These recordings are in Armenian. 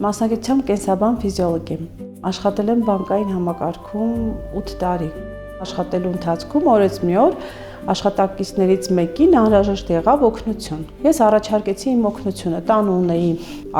Մասնագիտությամբ կենսաբան ֆիզիոլոգ եմ։ Աշխատել եմ բանկային համակարգում 8 տարի։ Աշխատելու ընթացքում օրից մի օր աշխատակիցներից մեկին անհրաժեշտ եղավ օգնություն։ Ես առաջարկեցի իմ օգնությունը, տանը ունեի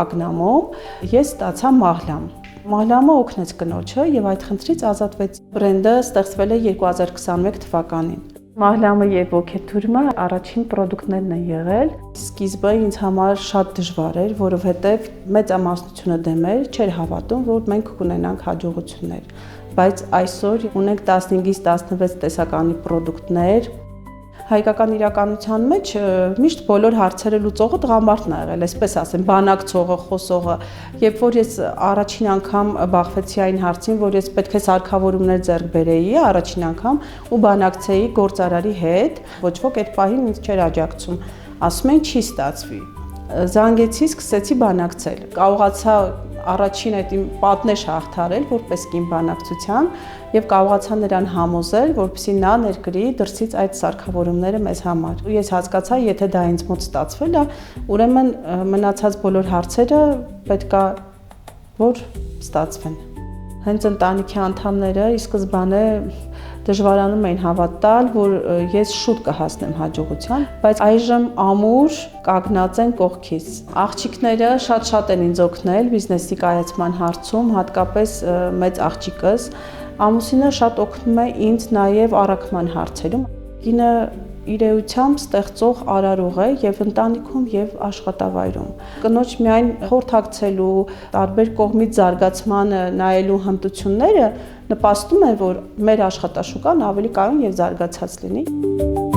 ակնամոմ, ես ստացա մահլամ։ Մահլամը օգնեց կնոջը եւ այդ խնդրից ազատվեց։ Բրենդը ստեղծվել է 2021 թվականին։ Մահլամը եւ ոգեթյուրումը առաջին պրոդուկտներն են եղել։ Սկիզբը ինձ համար շատ դժվար էր, որովհետեւ մեծամասնությունը դեմեր չէր հավատում, որ մենք կունենանք հաջողություններ, բայց այսօր ունենք 15-ից 16 տեսականի պրոդուկտներ։ Հայկական իրականության մեջ միշտ բոլոր հարցերը լուծողը տղամարդն է եղել, այսպես ասեմ, բանակցողը, խոսողը։ Երբ որ ես առաջին անգամ բախվեցի այն հարցին, որ ես պետք է սարքավորումներ ձեռք բերեի առաջին անգամ ու բանակցեի գործարարի հետ, ոչ ոք այդ պահին ինձ չէր աջակցում, ասում են չի ստացվի։ Զանգեցի, սկսեցի բանակցել։ Կարողացա առաջին այդ իմ պատնեշը հաղթարել որպես կին բանակցության եւ կարողացա նրան համոզել, որպեսզի նա ներկրի դրսից այդ սարքավորումները մեզ համար։ Ես հասկացա, եթե դա ինձ մոտ ստացվել է, ուրեմն մնացած բոլոր հարցերը պետքա որ ստացվեն։ Հենց ընտանիքի անդամները ի սկզբանե դժվարանում էին հավատ տալ, որ ես շուտ կհասնեմ հաջողության, բայց այժմ ամուր կանգնած են կողքից։ Աղջիկները շատ են ինձ օգնել բիզնեսի կայացման հարցում, հատկապես մեծ աղջիկս, ամուսինը շատ օգնում է ինձ նաև առաքման հարցերում։ Կինը իր էությամբ ստեղծող արարող է եւ ընտանիքում եւ աշխատավայրում։ Կնոջ միայն խորհրդակցելու, տարբեր կողմից զարգացմանը նայելու հմտությունները նպաստում են, որ մեր աշխատաշուկան ավելի կայուն եւ զարգացած լինի։